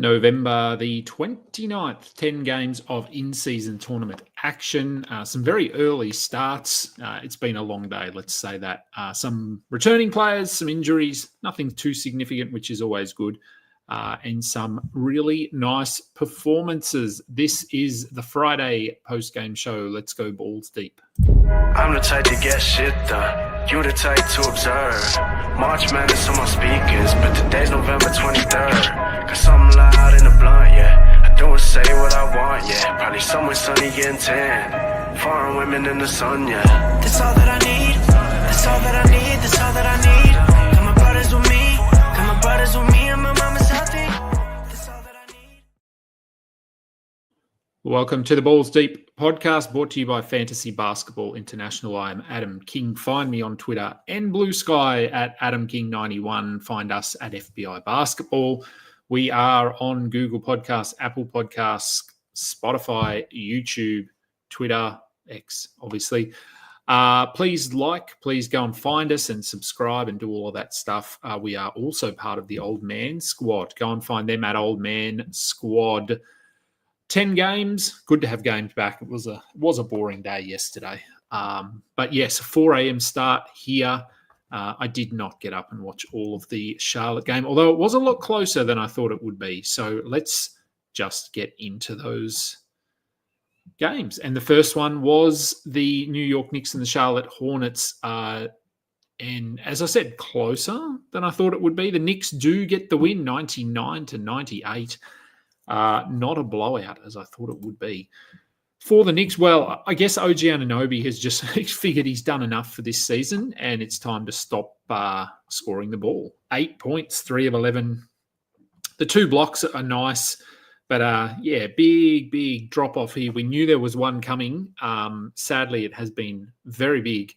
November the 29th, 10 games of in-season tournament action. Some very early starts. It's been a long day, let's say that. Some returning players, some injuries, nothing too significant, which is always good. And some really nice performances. This is the Friday post-game show. Let's go balls deep. I'm the type to get shit done. You the type to observe. March Madness on my speakers, but today's November 23rd. Cause something loud in the blunt, yeah. I don't say what I want, yeah. Probably somewhere sunny getting tan. Foreign women in the sun, yeah. That's all that I need. That's all that I need. That's all that I need. Got my brothers with me. Got my brothers with me and my mama's healthy. That's all that I need. Welcome to the Balls Deep podcast, brought to you by Fantasy Basketball International. I am Adam King. Find me on Twitter and Blue Sky at AdamKing91. Find us at FBI Basketball. We are on Google Podcasts, Apple Podcasts, Spotify, YouTube, Twitter, X, obviously. Please go and find us and subscribe and do all of that stuff. We are also part of the Old Man Squad. Go and find them at Old Man Squad. 10 games. Good to have games back. It was a boring day yesterday. But yes, a 4 a.m. start here. I did not get up and watch all of the Charlotte game, although it was a lot closer than I thought it would be. So let's just get into those games. And the first one was the New York Knicks and the Charlotte Hornets. And as I said, closer than I thought it would be. The Knicks do get the win, 99-98. Not a blowout as I thought it would be. For the Knicks, well, I guess OG Anunoby has just figured he's done enough for this season and it's time to stop scoring the ball. 8 points, 3 of 11. The 2 blocks are nice, but big drop-off here. We knew there was one coming. Sadly, it has been very big.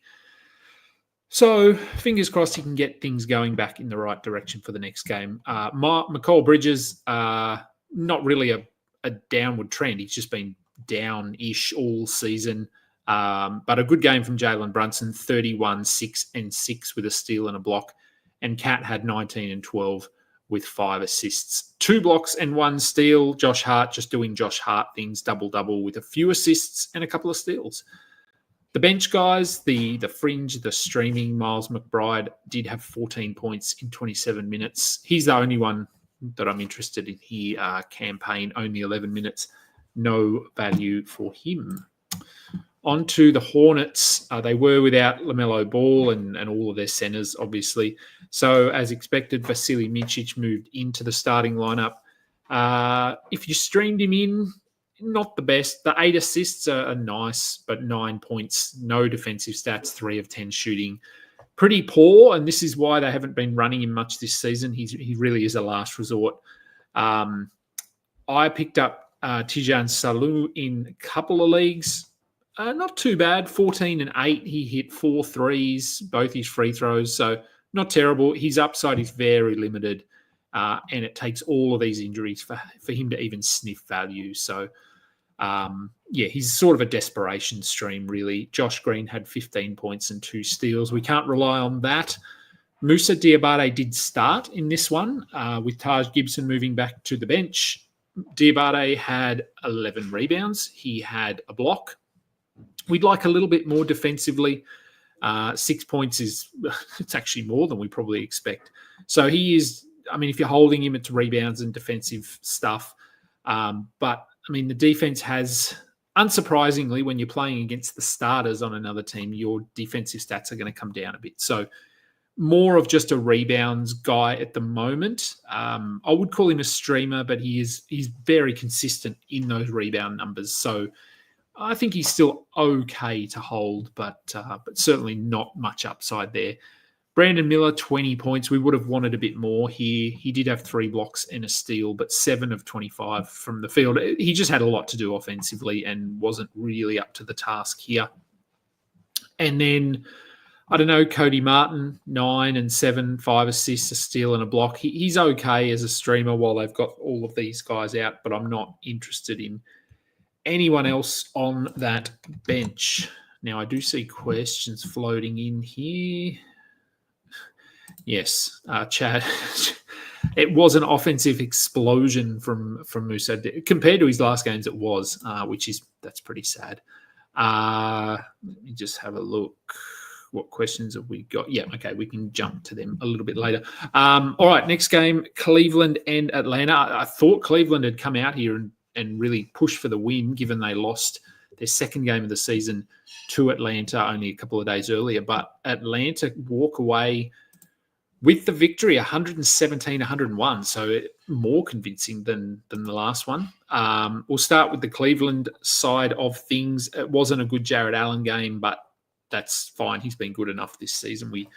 So fingers crossed he can get things going back in the right direction for the next game. Mikal Bridges, not really a downward trend. He's just been down-ish all season. But a good game from Jalen Brunson, 31, 6 and 6 with a steal and a block. And Cat had 19 and 12 with 5 assists. 2 blocks and 1 steal. Josh Hart just doing Josh Hart things, double-double with a few assists and a couple of steals. The bench guys, the fringe, the streaming, Miles McBride did have 14 points in 27 minutes. He's the only one that I'm interested in here. Campaign, only 11 minutes. No value for him. On to the Hornets. They were without LaMelo Ball and all of their centers, obviously. So, as expected, Vasily Micic moved into the starting lineup. If you streamed him in, not the best. The 8 assists are nice, but 9 points, no defensive stats, 3 of 10 shooting. Pretty poor, and this is why they haven't been running him much this season. He really is a last resort. I picked up Tijan Salou in a couple of leagues. Not too bad, 14 and 8. He hit 4 threes, both his free throws, so not terrible. His upside is very limited, and it takes all of these injuries for him to even sniff value. So, he's sort of a desperation stream, really. Josh Green had 15 points and 2 steals. We can't rely on that. Moussa Diabate did start in this one, with Taj Gibson moving back to the bench. Diabate had 11 rebounds. He had a block. We'd like a little bit more defensively. 6 points it's actually more than we probably expect. So he is, if you're holding him, it's rebounds and defensive stuff. But the defense has, unsurprisingly, when you're playing against the starters on another team, your defensive stats are going to come down a bit. So more of just a rebounds guy at the moment. I would call him a streamer, but he's very consistent in those rebound numbers. So I think he's still okay to hold, but certainly not much upside there. Brandon Miller, 20 points. We would have wanted a bit more here. He did have 3 blocks and a steal, but 7 of 25 from the field. He just had a lot to do offensively and wasn't really up to the task here. And then, Cody Martin, 9 and 7, 5 assists, a steal and a block. He's okay as a streamer while they've got all of these guys out, but I'm not interested in anyone else on that bench. Now, I do see questions floating in here. Yes, Chad it was an offensive explosion from Musa compared to his last games. It was, that's pretty sad. Let me just have a look. What questions have we got? Yeah, okay, we can jump to them a little bit later. All right, next game, Cleveland and Atlanta. I thought Cleveland had come out here and really pushed for the win, given they lost their second game of the season to Atlanta only a couple of days earlier. But Atlanta walk away with the victory, 117-101, so more convincing than the last one. We'll start with the Cleveland side of things. It wasn't a good Jared Allen game, but that's fine. He's been good enough this season. We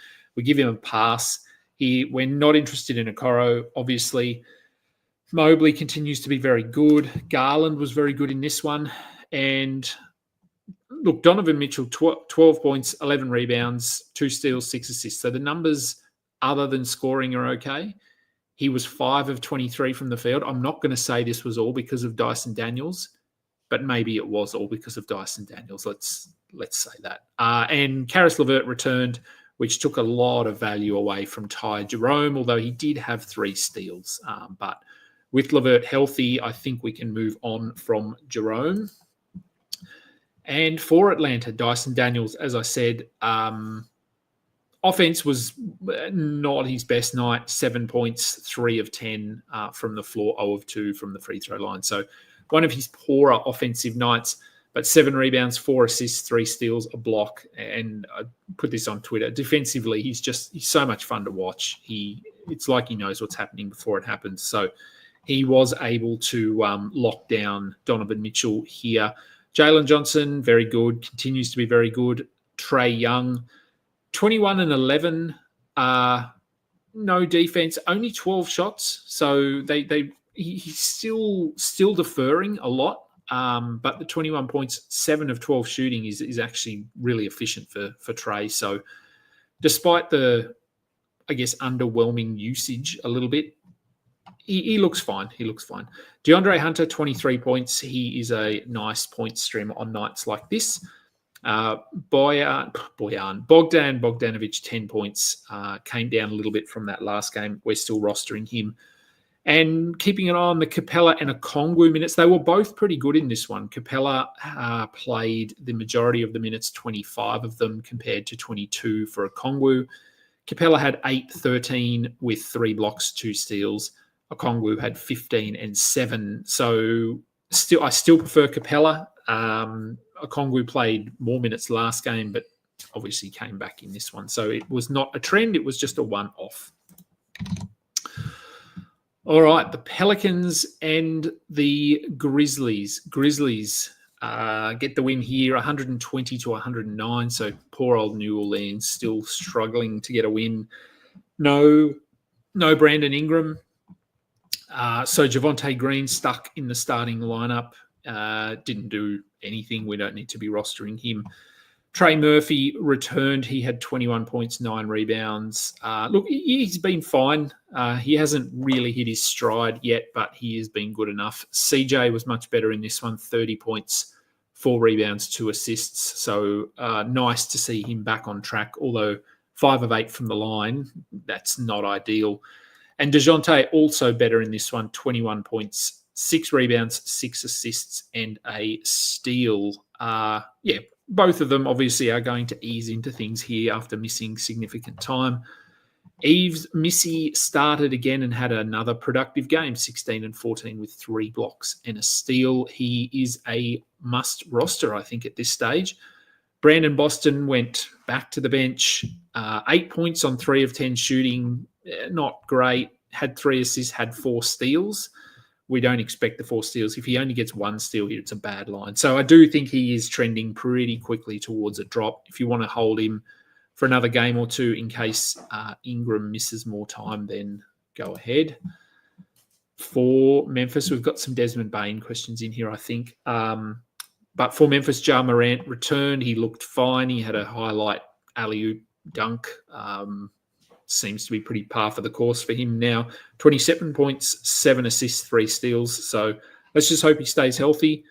give him a pass. We're not interested in Okoro, obviously. Mobley continues to be very good. Garland was very good in this one. And look, Donovan Mitchell, 12 points, 11 rebounds, 2 steals, 6 assists. So the numbers other than scoring are okay. He was 5 of 23 from the field. I'm not going to say this was all because of Dyson Daniels, but maybe it was all because of Dyson Daniels. Let's say that. And Karis LeVert returned, which took a lot of value away from Ty Jerome, although he did have 3 steals. But with LeVert healthy, I think we can move on from Jerome. And for Atlanta, Dyson Daniels, as I said, offense was not his best night. 7 points, 3 of 10 from the floor, 0 of 2 from the free throw line. So one of his poorer offensive nights, but 7 rebounds, 4 assists, 3 steals, a block. And I put this on Twitter. Defensively, he's so much fun to watch. It's like he knows what's happening before it happens. So he was able to lock down Donovan Mitchell here. Jalen Johnson, very good, continues to be very good. Trae Young, 21 and 11, no defense, only 12 shots. So he's still deferring a lot. But the 21 points, 7 of 12 shooting is actually really efficient for Trae. So despite the, I guess, underwhelming usage a little bit, he looks fine. DeAndre Hunter, 23 points. He is a nice point stream on nights like this. Bogdan Bogdanovic, 10 points. Came down a little bit from that last game. We're still rostering him. And keeping an eye on the Capella and Okongwu minutes, they were both pretty good in this one. Capella played the majority of the minutes, 25 of them compared to 22 for Okongwu. Capella had 8-13 with 3 blocks, 2 steals. Okongwu had 15 and 7. So I still prefer Capella. Okongwu played more minutes last game, but obviously came back in this one. So it was not a trend. It was just a one-off. All right, the Pelicans and the Grizzlies. Grizzlies get the win here, 120-109. So poor old New Orleans still struggling to get a win. No Brandon Ingram. So Javonte Green stuck in the starting lineup. Didn't do anything. We don't need to be rostering him. Trey Murphy returned. He had 21 points, 9 rebounds. Look, he's been fine. He hasn't really hit his stride yet, but he has been good enough. CJ was much better in this one, 30 points, 4 rebounds, 2 assists. So nice to see him back on track, although 5 of 8 from the line, that's not ideal. And DeJounte also better in this one, 21 points, 6 rebounds, 6 assists, and a steal. Both of them obviously are going to ease into things here after missing significant time. Yves Missy started again and had another productive game, 16 and 14 with 3 blocks and a steal. He is a must roster, I think, at this stage. Brandon Boston went back to the bench, 8 points on 3 of 10 shooting, not great, had 3 assists, had 4 steals. We don't expect the 4 steals. If he only gets 1 steal here, it's a bad line. So I do think he is trending pretty quickly towards a drop. If you want to hold him for another game or two in case Ingram misses more time, then go ahead. For Memphis, we've got some Desmond Bane questions in here, I think. But for Memphis, Ja Morant returned. He looked fine. He had a highlight alley-oop dunk. Seems to be pretty par for the course for him now. 27 points, 7 assists, 3 steals. So let's just hope he stays healthy.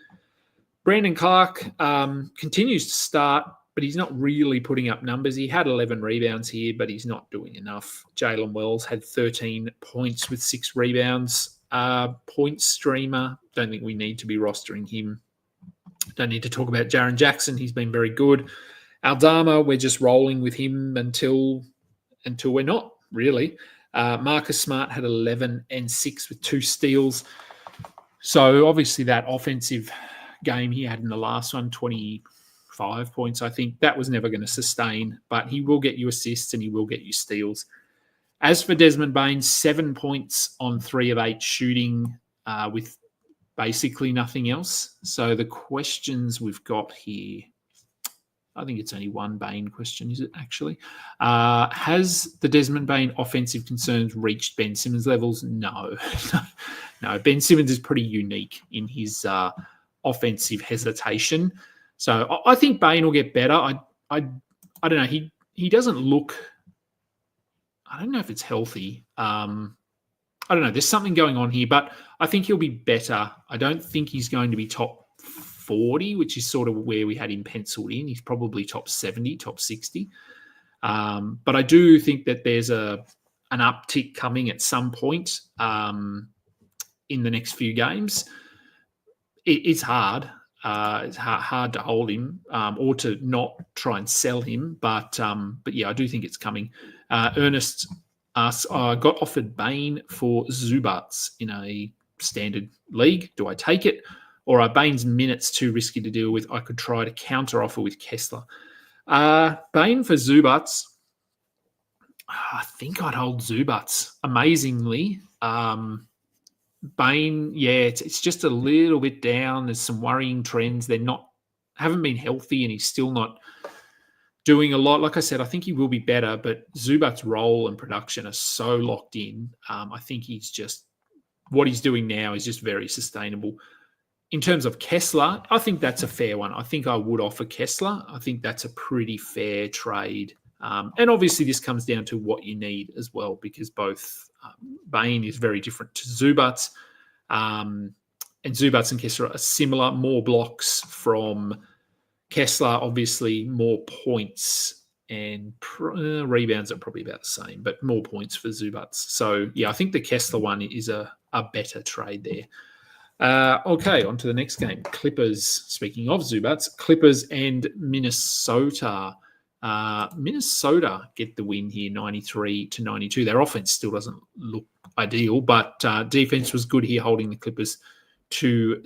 Brandon Clark continues to start. but he's not really putting up numbers. He had 11 rebounds here, but he's not doing enough. Jalen Wells had 13 points with 6 rebounds. Point streamer, don't think we need to be rostering him. Don't need to talk about Jaren Jackson. He's been very good. Aldama, we're just rolling with him until we're not, really. Marcus Smart had 11 and 6 with 2 steals. So obviously that offensive game he had in the last one, 25 points, I think, that was never going to sustain, but he will get you assists and he will get you steals. As for Desmond Bain, 7 points on 3 of 8 shooting with basically nothing else. So the questions we've got here, I think it's only one Bain question, is it actually? Has the Desmond Bain offensive concerns reached Ben Simmons levels? No. No, Ben Simmons is pretty unique in his offensive hesitation. So I think Bain will get better. I don't know. He doesn't look, I don't know if it's healthy. I don't know. There's something going on here, but I think he'll be better. I don't think he's going to be top 40, which is sort of where we had him penciled in. He's probably top 70, top 60. But I do think that there's an uptick coming at some point in the next few games. It's hard. It's hard to hold him or to not try and sell him. But yeah, I do think it's coming. Ernest asks, I got offered Bain for Zubats in a standard league. Do I take it? Or are Bain's minutes too risky to deal with? I could try to counter offer with Kessler. Bain for Zubats, I think I'd hold Zubats. Amazingly, Bain, yeah, it's just a little bit down. There's some worrying trends. Haven't been healthy, and he's still not doing a lot. Like I said, I think he will be better, but Zubats' role and production are so locked in. I think what he's doing now is just very sustainable. In terms of Kessler, I think that's a fair one. I think I would offer Kessler. I think that's a pretty fair trade. And obviously this comes down to what you need as well, because both Bain is very different to Zubats. And Zubats and Kessler are similar. More blocks from Kessler, obviously more points, and rebounds are probably about the same, but more points for Zubats. So, yeah, I think the Kessler one is a better trade there. Okay, on to the next game. Clippers, speaking of Zubats, Clippers and Minnesota. Minnesota get the win here, 93-92. Their offense still doesn't look ideal, but defense was good here, holding the Clippers to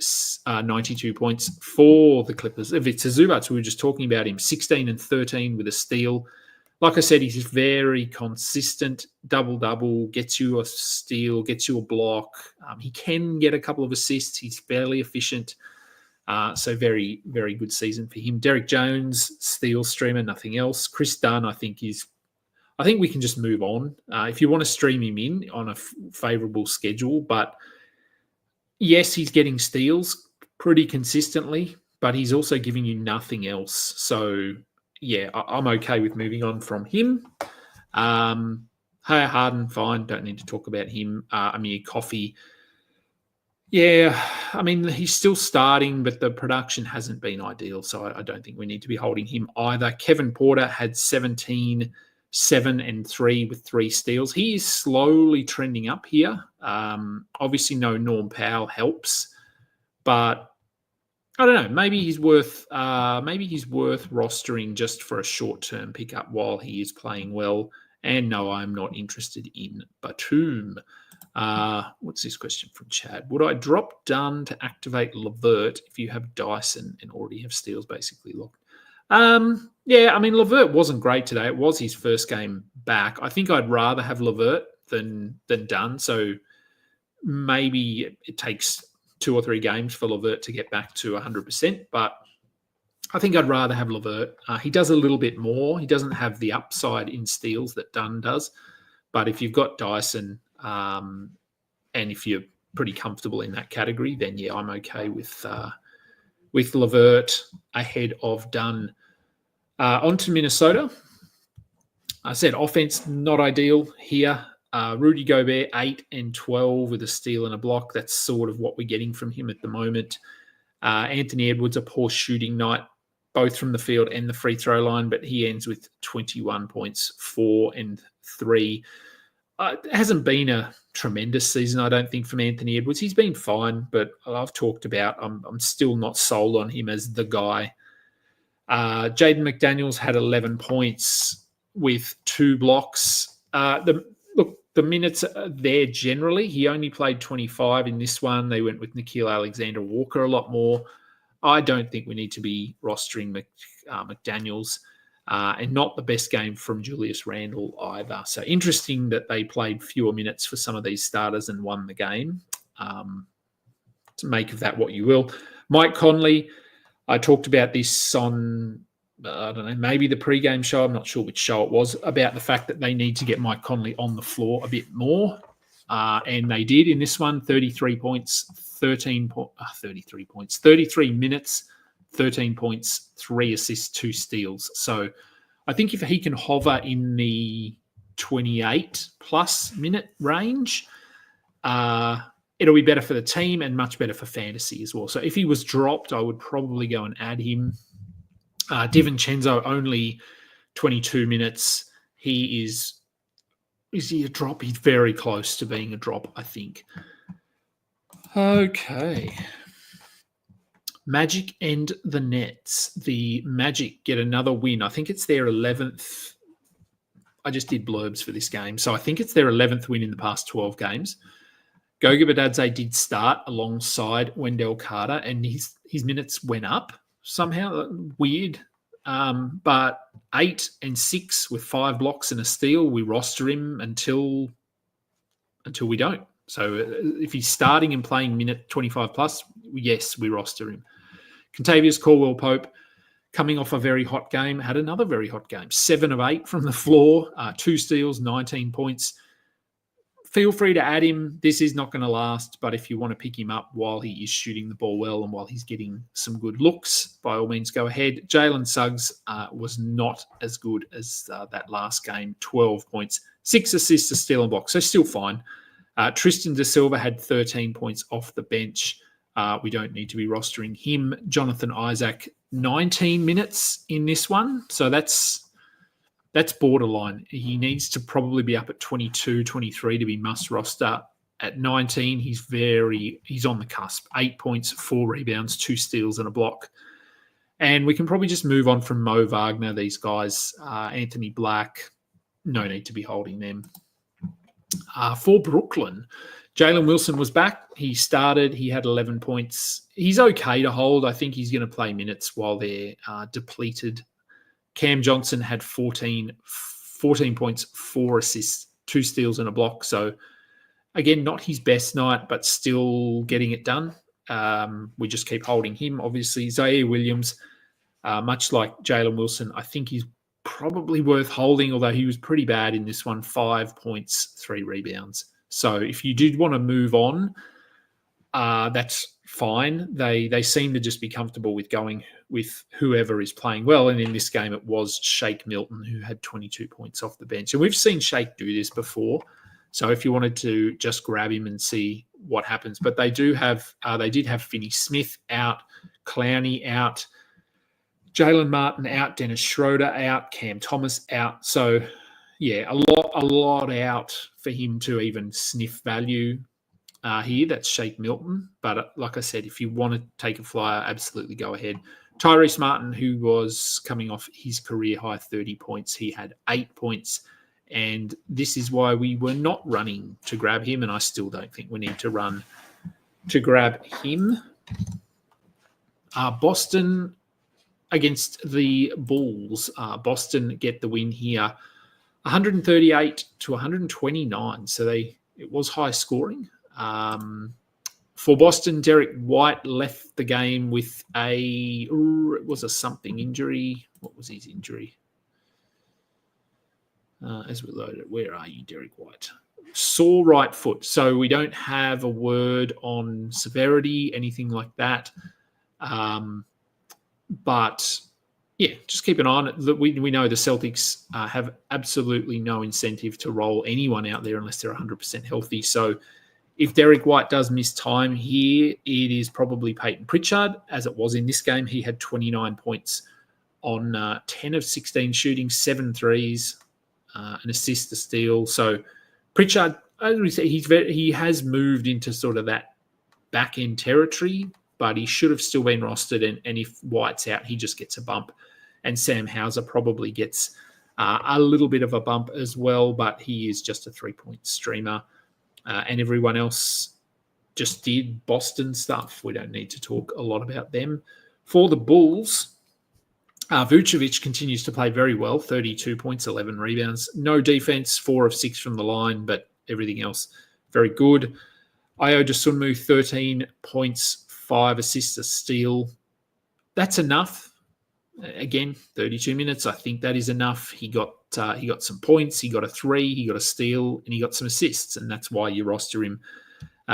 92 points for the Clippers. If it's Zubats, we were just talking about him, 16 and 13 with a steal. Like I said, he's very consistent, double-double, gets you a steal, gets you a block. He can get a couple of assists. He's fairly efficient. So very, very good season for him. Derek Jones, steal streamer, nothing else. Chris Dunn, I think we can just move on. If you want to stream him in on a favourable schedule, but yes, he's getting steals pretty consistently, but he's also giving you nothing else. So, yeah, I'm okay with moving on from him. Harden, fine. Don't need to talk about him. Amir Coffey. Yeah, I mean, he's still starting, but the production hasn't been ideal, so I don't think we need to be holding him either. Kevin Porter had 17, 7 and 3 with 3 steals. He is slowly trending up here. Obviously, no Norm Powell helps, but I don't know. Maybe he's worth rostering just for a short-term pickup while he is playing well. And no, I'm not interested in Batum. What's this question from Chad? Would I drop Dunn to activate LeVert if you have Dyson and already have steals basically locked? Yeah, I mean, LeVert wasn't great today. It was his first game back. I think I'd rather have LeVert than Dunn. So maybe it takes 2 or 3 games for LeVert to get back to 100%, but I think I'd rather have LeVert. He does a little bit more. He doesn't have the upside in steals that Dunn does, but if you've got Dyson and if you're pretty comfortable in that category, then yeah, I'm okay with LeVert ahead of Dunn. On to Minnesota. I said offense not ideal here. Rudy Gobert, 8 and 12 with a steal and a block. That's sort of what we're getting from him at the moment. Anthony Edwards, a poor shooting night. both from the field and the free throw line, but he ends with 21 points, 4 and 3. It hasn't been a tremendous season, I don't think, from Anthony Edwards. He's been fine, but I've talked about I'm still not sold on him as the guy. Jaden McDaniels had 11 points with 2 blocks. The minutes are there generally. He only played 25 in this one. They went with Nickeil Alexander-Walker a lot more. I don't think we need to be rostering McDaniels. And not the best game from Julius Randle either. So interesting that they played fewer minutes for some of these starters and won the game. To make of that what you will. Mike Conley, I talked about this on, I don't know, maybe the pregame show. I'm not sure which show it was, about the fact that they need to get Mike Conley on the floor a bit more. And they did in this one, 33 points, 33 minutes, 13 points, 3 assists, 2 steals. So I think if he can hover in the 28-plus minute range, it'll be better for the team and much better for fantasy as well. So if he was dropped, I would probably go and add him. DiVincenzo, only 22 minutes. Is he a drop? He's very close to being a drop, I think. Okay. Magic and the Nets. The Magic get another win. I think it's their 11th. I just did blurbs for this game. So I think it's their 11th win in the past 12 games. Goga Bitadze did start alongside Wendell Carter, and his minutes went up somehow. Weird. But 8 and 6 with 5 blocks and a steal, we roster him until we don't. So if he's starting and playing minute 25 plus, yes, we roster him. Contavious Caldwell-Pope, coming off a very hot game, had another very hot game. 7 of 8 from the floor, 2 steals, 19 points. Feel free to add him. This is not going to last, but if you want to pick him up while he is shooting the ball well and while he's getting some good looks, by all means, go ahead. Jalen Suggs was not as good as that last game. 12 points, 6 assists, a steal and block, so still fine. Tristan Da Silva had 13 points off the bench. We don't need to be rostering him. Jonathan Isaac, 19 minutes in this one, so that's borderline. He needs to probably be up at 22, 23 to be must roster. At 19, he's on the cusp. 8 points, 4 rebounds, 2 steals and a block. And we can probably just move on from Mo Wagner, these guys. Anthony Black, no need to be holding them. For Brooklyn, Jalen Wilson was back. He started. He had 11 points. He's okay to hold. I think he's going to play minutes while they're depleted. Cam Johnson had 14 points, 4 assists, 2 steals and a block. So, again, not his best night, but still getting it done. We just keep holding him, obviously. Zaire Williams, much like Jalen Wilson, I think he's probably worth holding, although he was pretty bad in this one. 5 points, 3 rebounds. So if you did want to move on, that's fine. They seem to just be comfortable with going with whoever is playing well. And in this game, it was Shake Milton who had 22 points off the bench. And we've seen Shake do this before. So if you wanted to just grab him and see what happens. But they did have Finney Smith out, Clowney out, Jalen Martin out, Dennis Schroeder out, Cam Thomas out. So, yeah, a lot out for him to even sniff value here. That's Shake Milton. But like I said, if you want to take a flyer, absolutely go ahead. Tyrese Martin, who was coming off his career-high 30 points, he had 8 points. And this is why we were not running to grab him, and I still don't think we need to run to grab him. Boston against the Bulls. Boston get the win here, 138 to 129. So it was high scoring. For Boston, Derek White left the game with a something injury. What was his injury? As we load it, where are you, Derek White? Sore right foot. So we don't have a word on severity, anything like that. But yeah, just keep an eye on it. We know the Celtics have absolutely no incentive to roll anyone out there unless they're 100% healthy. So if Derek White does miss time here, it is probably Payton Pritchard, as it was in this game. He had 29 points, on 10 of 16 shooting, 7 threes, an assist, a steal. So Pritchard, as we say, he has moved into sort of that back-end territory, but he should have still been rostered. And if White's out, he just gets a bump. And Sam Hauser probably gets a little bit of a bump as well, but he is just a 3-point streamer. And everyone else just did Boston stuff. We don't need to talk a lot about them. For the Bulls, Vucevic continues to play very well, 32 points, 11 rebounds. No defense, 4 of 6 from the line, but everything else very good. Ayo Dosunmu, 13 points, 5 assists, a steal. That's enough. Again, 32 minutes. I think that is enough. He got some points. He got a 3. He got a steal, and he got some assists, and that's why you roster him.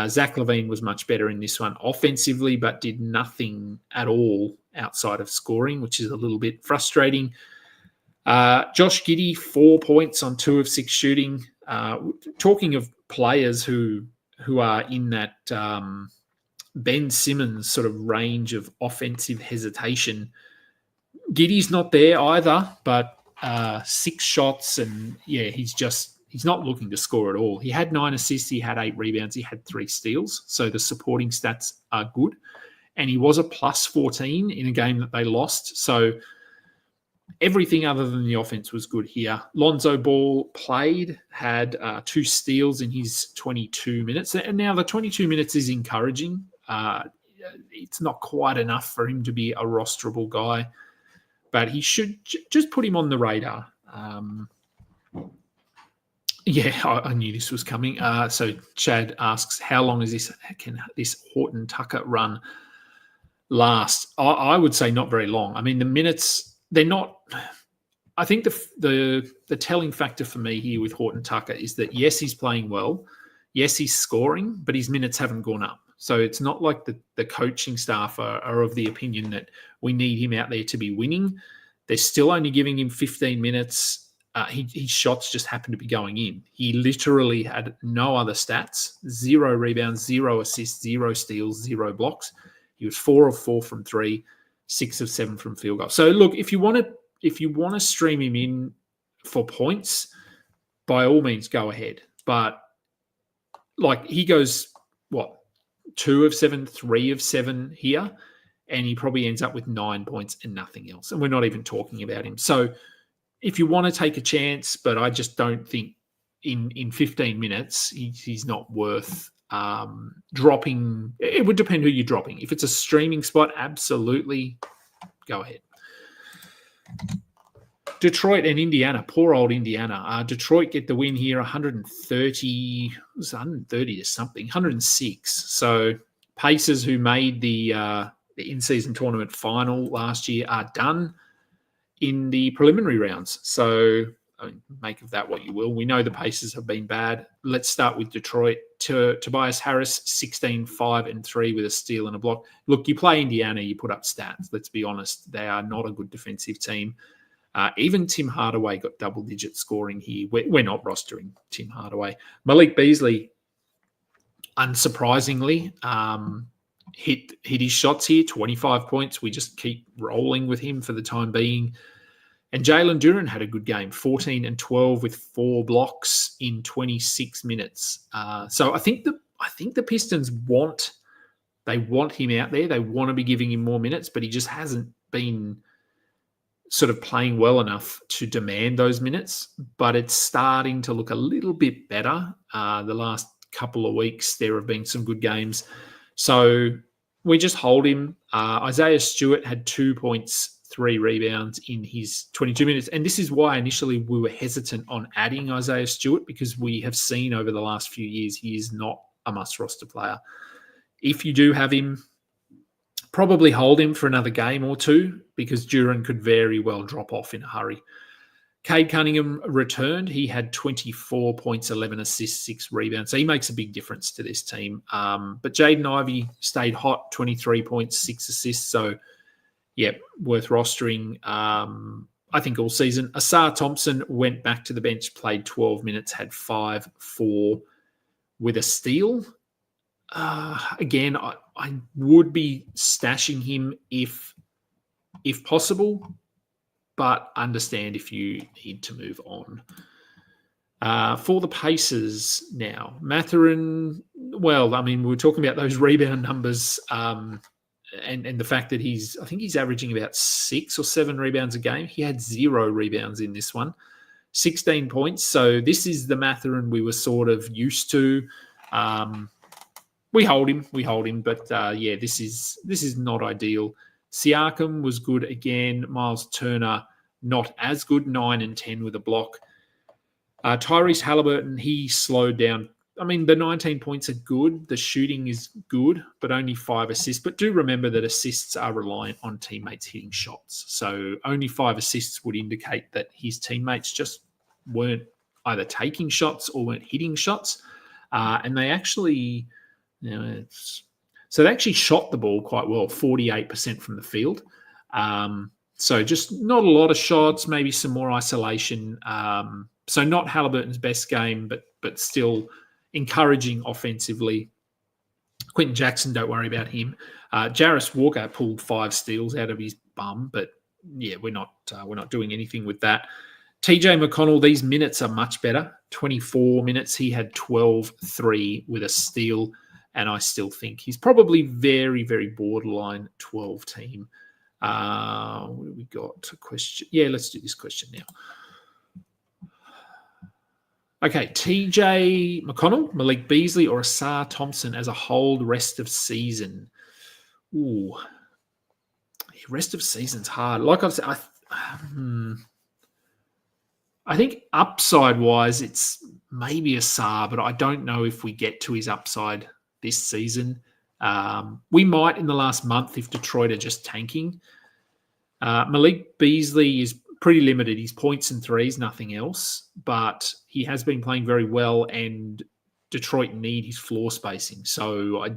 Zach LaVine was much better in this one offensively, but did nothing at all outside of scoring, which is a little bit frustrating. Josh Giddey, 4 points on 2 of 6 shooting. Talking of players who are in that Ben Simmons sort of range of offensive hesitation, Giddey's not there either, but 6 shots, and he's not looking to score at all. He had 9 assists, he had 8 rebounds, he had 3 steals, so the supporting stats are good. And he was a plus 14 in a game that they lost, so everything other than the offense was good here. Lonzo Ball played, had 2 steals in his 22 minutes, and now the 22 minutes is encouraging. It's not quite enough for him to be a rosterable guy, but he should just put him on the radar. I knew this was coming. So Chad asks, how long is can this Horton Tucker run last? I would say not very long. I mean, the minutes, they're not. I think the telling factor for me here with Horton Tucker is that, yes, he's playing well. Yes, he's scoring, but his minutes haven't gone up. So it's not like the coaching staff are of the opinion that we need him out there to be winning. They're still only giving him 15 minutes. His shots just happen to be going in. He literally had no other stats, 0 rebounds, 0 assists, 0 steals, 0 blocks. He was 4 of 4 from 3, 6 of 7 from field goal. So look, if you want to stream him in for points, by all means go ahead. But like, he goes 2 of 7, 3 of 7 here, and he probably ends up with 9 points and nothing else. And we're not even talking about him. So if you want to take a chance, but I just don't think in 15 minutes he's not worth dropping. It would depend who you're dropping. If it's a streaming spot, absolutely go ahead. Detroit and Indiana, poor old Indiana. Detroit get the win here, 130 to something, 106. So Pacers, who made the in-season tournament final last year, are done in the preliminary rounds. So make of that what you will. We know the Pacers have been bad. Let's start with Detroit. Tobias Harris, 16, 5, and 3 with a steal and a block. Look, you play Indiana, you put up stats. Let's be honest. They are not a good defensive team. Even Tim Hardaway got double-digit scoring here. We're not rostering Tim Hardaway. Malik Beasley, unsurprisingly, hit his shots here, 25 points. We just keep rolling with him for the time being. And Jalen Duren had a good game, 14 and 12 with 4 blocks in 26 minutes. So I think the Pistons want him out there. They want to be giving him more minutes, but he just hasn't been sort of playing well enough to demand those minutes. But it's starting to look a little bit better. The last couple of weeks, there have been some good games. So we just hold him. Isaiah Stewart had 2 points, 3 rebounds in his 22 minutes. And this is why initially we were hesitant on adding Isaiah Stewart, because we have seen over the last few years he is not a must-roster player. If you do have him, probably hold him for another game or two, because Duren could very well drop off in a hurry. Cade Cunningham returned. He had 24 points, 11 assists, 6 rebounds. So he makes a big difference to this team. But Jaden Ivey stayed hot, 23 points, 6 assists. So, yeah, worth rostering, I think, all season. Asar Thompson went back to the bench, played 12 minutes, had 5, 4 with a steal. Again, I would be stashing him if possible. but understand if you need to move on. For the Pacers now, Mathurin, well, I mean, we were talking about those rebound numbers and the fact that I think he's averaging about 6 or 7 rebounds a game. He had 0 rebounds in this one, 16 points. So this is the Mathurin we were sort of used to. We hold him, but this is not ideal. Siakam was good again. Miles Turner, not as good, 9 and 10 with a block. Tyrese Halliburton, he slowed down. I mean, the 19 points are good. The shooting is good, but only 5 assists. But do remember that assists are reliant on teammates hitting shots. So only 5 assists would indicate that his teammates just weren't either taking shots or weren't hitting shots. And they actually... So they actually shot the ball quite well, 48% from the field. So just not a lot of shots, maybe some more isolation. So not Halliburton's best game, but still encouraging offensively. Quentin Jackson, don't worry about him. Jarris Walker pulled 5 steals out of his bum, but yeah, we're not doing anything with that. TJ McConnell, these minutes are much better. 24 minutes, he had 12-3 with a steal. And I still think he's probably very, very borderline 12 team. What do we got? A question? Yeah, let's do this question now. Okay, TJ McConnell, Malik Beasley, or Asar Thompson as a hold rest of season. Ooh, rest of season's hard. Like I've said, I think upside-wise, it's maybe Asar, but I don't know if we get to his upside this season. We might in the last month if Detroit are just tanking. Malik Beasley is pretty limited. He's points and threes, nothing else. But he has been playing very well, and Detroit need his floor spacing. So I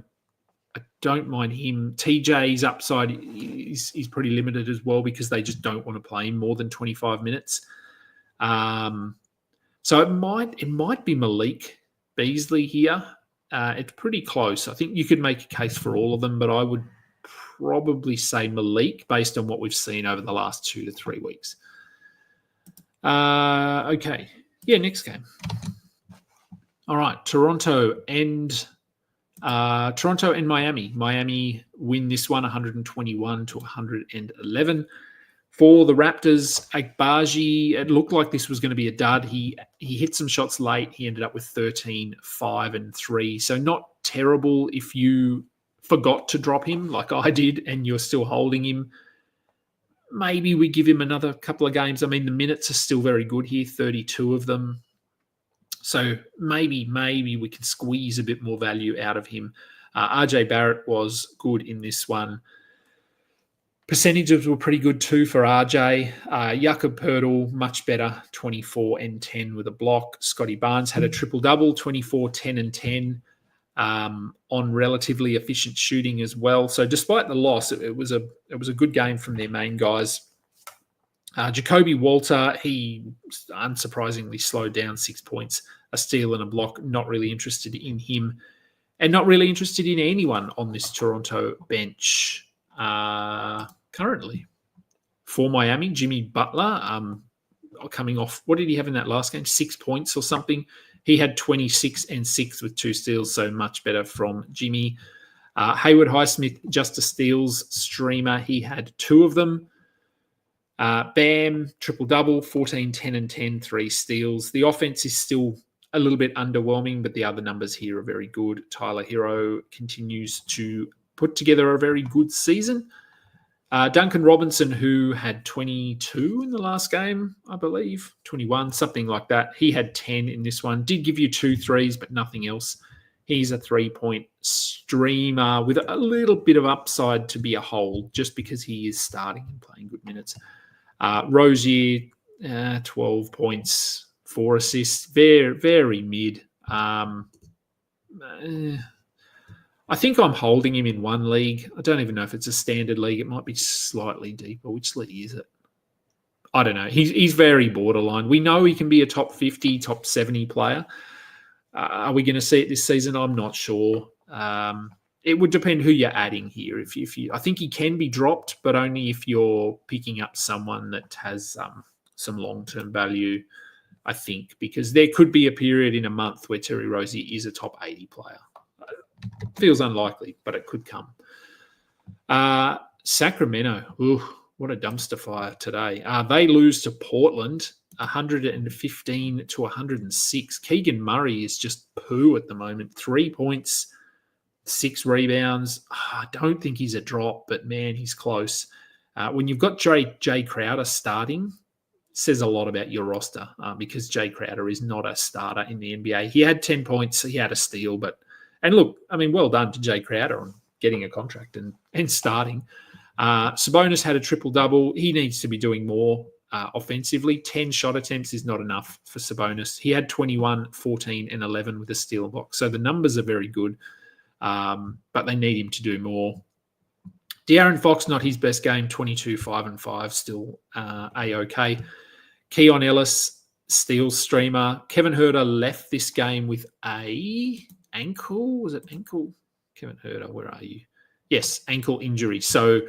don't mind him. TJ's upside is pretty limited as well because they just don't want to play him more than 25 minutes. So it might be Malik Beasley here. It's pretty close. I think you could make a case for all of them, but I would probably say Malik based on what we've seen over the last 2 to 3 weeks. Okay. Yeah, next game. All right. Toronto and Miami. Miami win this one 121-111. For the Raptors, Agbaji, it looked like this was going to be a dud. He hit some shots late. He ended up with 13, 5, and 3. So not terrible if you forgot to drop him like I did and you're still holding him. Maybe we give him another couple of games. I mean, the minutes are still very good here, 32 of them. So maybe we can squeeze a bit more value out of him. RJ Barrett was good in this one. Percentages were pretty good too for RJ. Jakob Poeltl, much better, 24 and 10 with a block. Scotty Barnes had a triple-double, 24, 10 and 10 on relatively efficient shooting as well. So despite the loss, it was a good game from their main guys. Jacoby Walter, he unsurprisingly slowed down 6 points, a steal and a block. Not really interested in him and not really interested in anyone on this Toronto bench. Currently for Miami, Jimmy Butler coming off, what did he have in that last game? 6 points or something. He had 26 and 6 with 2 steals, so much better from Jimmy. Hayward Highsmith, just a steals streamer. He had 2 of them. Bam, triple-double, 14, 10 and 10, 3 steals. The offense is still a little bit underwhelming, but the other numbers here are very good. Tyler Hero continues to put together a very good season. Duncan Robinson, who had 22 in the last game, I believe, 21, something like that. He had 10 in this one. Did give you 2 threes, but nothing else. He's a 3-point streamer with a little bit of upside to be a hold just because he is starting and playing good minutes. Rozier, 12 points, 4 assists, very, very mid. I think I'm holding him in one league. I don't even know if it's a standard league. It might be slightly deeper. Which league is it? I don't know. He's very borderline. We know he can be a top 50, top 70 player. Are we going to see it this season? I'm not sure. it would depend who you're adding here. If you, I think he can be dropped, but only if you're picking up someone that has some long-term value, I think, because there could be a period in a month where Terry Rosie is a top 80 player. Feels unlikely, but it could come. Sacramento, what a dumpster fire today. They lose to Portland, 115 to 106. Keegan Murray is just poo at the moment. 3 points, 6 rebounds. I don't think he's a drop, but man, he's close. When you've got Jay Crowder starting, says a lot about your roster because Jay Crowder is not a starter in the NBA. He had 10 points, he had a steal, and look, I mean, well done to Jay Crowder on getting a contract and starting. Sabonis had a triple-double. He needs to be doing more offensively. 10 shot attempts is not enough for Sabonis. He had 21, 14, and 11 with a steal box. So the numbers are very good, but they need him to do more. De'Aaron Fox, not his best game, 22, 5 and 5, still A-OK. Keon Ellis, steals streamer. Kevin Huerter left this game with a ankle. Was it ankle? Kevin Huerter, where are you? Yes, ankle injury. So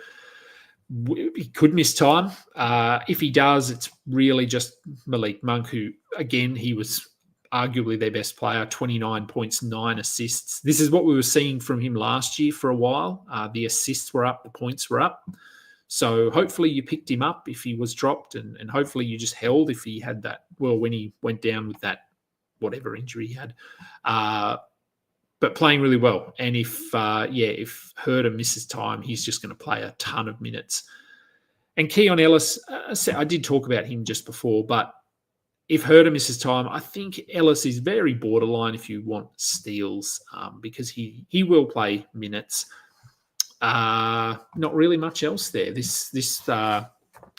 he could miss time. If he does, it's really just Malik Monk, who, again, he was arguably their best player, 29 points, 9 assists. This is what we were seeing from him last year for a while. The assists were up, the points were up. So hopefully you picked him up if he was dropped, and hopefully you just held if he had that, well, when he went down with that whatever injury he had. But playing really well. And if Huerter misses time, he's just going to play a ton of minutes. And Keon Ellis, I did talk about him just before, but if Huerter misses time, I think Ellis is very borderline if you want steals because he will play minutes. Not really much else there. This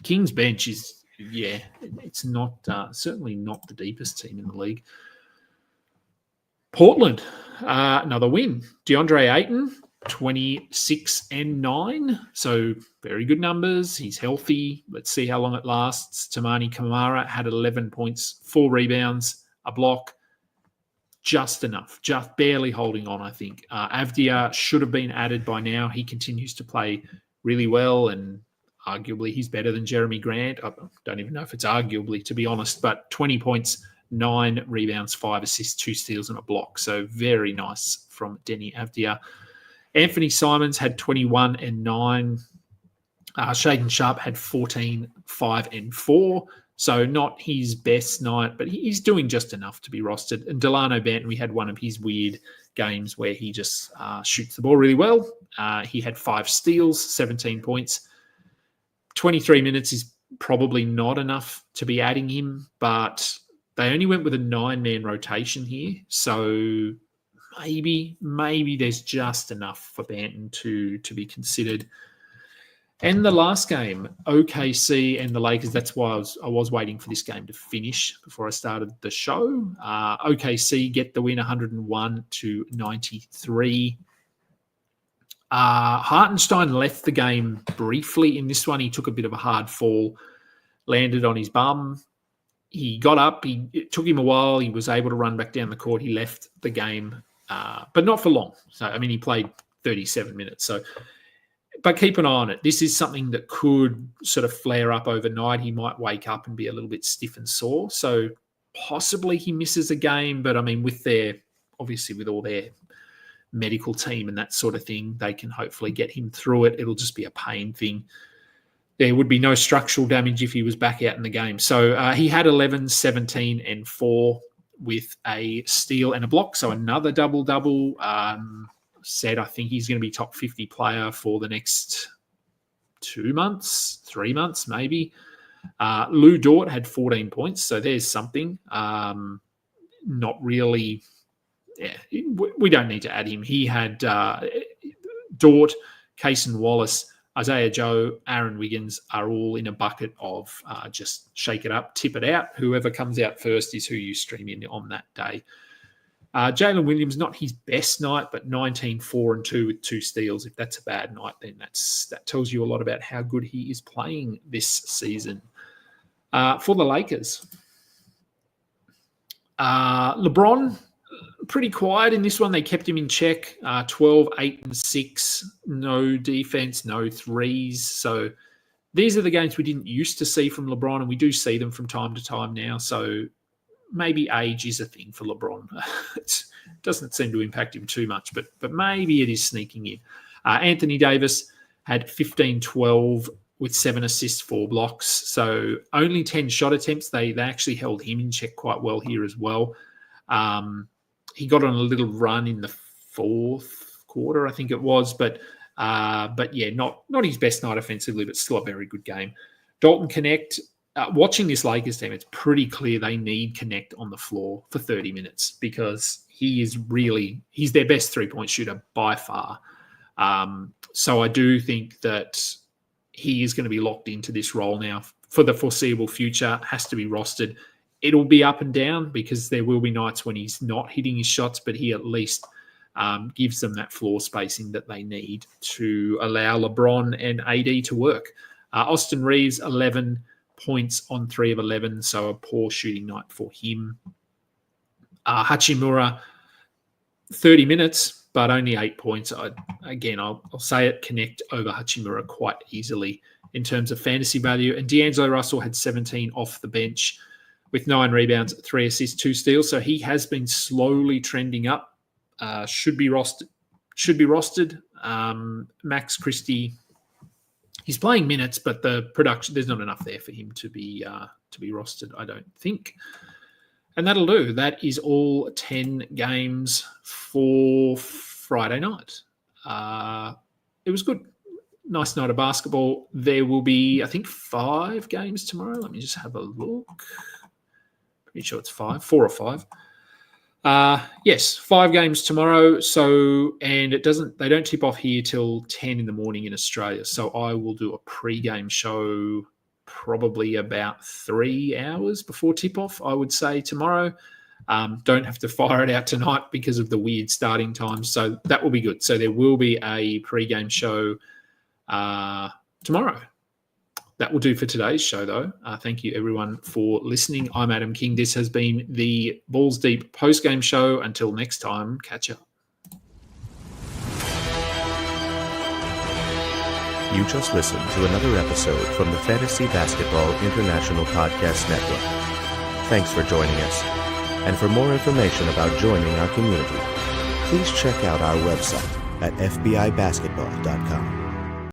Kings bench is, it's not certainly not the deepest team in the league. Portland, another win. DeAndre Ayton, 26 and 9. So very good numbers. He's healthy. Let's see how long it lasts. Tamani Kamara had 11 points, 4 rebounds, a block. Just enough. Just barely holding on, I think. Avdia should have been added by now. He continues to play really well, and arguably he's better than Jeremy Grant. I don't even know if it's arguably, to be honest, but 20 points, 9 rebounds, 5 assists, 2 steals, and a block. So very nice from Denny Avdia. Anthony Simons had 21 and 9. Shaden Sharp had 14, 5 and 4. So not his best night, but he's doing just enough to be rostered. And Delano Banton, we had one of his weird games where he just shoots the ball really well. He had 5 steals, 17 points. 23 minutes is probably not enough to be adding him, but they only went with a 9-man rotation here. So maybe there's just enough for Banton to be considered. And the last game, OKC and the Lakers, that's why I was waiting for this game to finish before I started the show. OKC get the win 101 to 93. Hartenstein left the game briefly in this one. He took a bit of a hard fall, landed on his bum. He got up. It took him a while. He was able to run back down the court. He left the game, but not for long. So, I mean, he played 37 minutes. But keep an eye on it. This is something that could sort of flare up overnight. He might wake up and be a little bit stiff and sore. So possibly he misses a game. But, I mean, with all their medical team and that sort of thing, they can hopefully get him through it. It'll just be a pain thing. There would be no structural damage if he was back out in the game. So he had 11, 17, and 4 with a steal and a block. So another double-double. Said I think he's going to be top 50 player for the next 2 months, 3 months maybe. Lou Dort had 14 points, so there's something. Not really. Yeah, we don't need to add him. He had Dort, Cason Wallace, Isaiah Joe, Aaron Wiggins are all in a bucket of just shake it up, tip it out. Whoever comes out first is who you stream in on that day. Jalen Williams, not his best night, but 19, 4 and 2 with 2 steals. If that's a bad night, then that tells you a lot about how good he is playing this season. For the Lakers, LeBron, pretty quiet in this one. They kept him in check. 12, 8 and 6. No defense, no threes. So these are the games we didn't used to see from LeBron, and we do see them from time to time now. So maybe age is a thing for LeBron. It doesn't seem to impact him too much, but maybe it is sneaking in. Anthony Davis had 15-12 with 7 assists, 4 blocks. So only 10 shot attempts. They actually held him in check quite well here as well. He got on a little run in the fourth quarter, I think it was, but yeah, not his best night offensively, but still a very good game. Dalton Connect, watching this Lakers team, it's pretty clear they need Connect on the floor for 30 minutes because he's their best three-point shooter by far. So I do think that he is going to be locked into this role now for the foreseeable future, has to be rostered. It'll be up and down because there will be nights when he's not hitting his shots, but he at least gives them that floor spacing that they need to allow LeBron and AD to work. Austin Reeves, 11 points on 3 of 11, so a poor shooting night for him. Hachimura, 30 minutes, but only 8 points. I'll say it, Connect over Hachimura quite easily in terms of fantasy value. And D'Angelo Russell had 17 off the bench with 9 rebounds, 3 assists, 2 steals. So he has been slowly trending up. Should be rostered. Max Christie, he's playing minutes, but the production, there's not enough there for him to be rostered, I don't think. And that'll do. That is all 10 games for Friday night. It was good. Nice night of basketball. There will be, I think, 5 games tomorrow. Let me just have a look. Pretty sure it's 5, 4 or 5. Yes, 5 games tomorrow. So, and they don't tip off here till 10 in the morning in Australia. So I will do a pre-game show probably about 3 hours before tip-off, I would say, tomorrow. Don't have to fire it out tonight because of the weird starting times. So that will be good. So there will be a pre-game show tomorrow. That will do for today's show, though. Thank you, everyone, for listening. I'm Adam King. This has been the Balls Deep post-game show. Until next time, catch up. You just listened to another episode from the Fantasy Basketball International Podcast Network. Thanks for joining us. And for more information about joining our community, please check out our website at fbibasketball.com.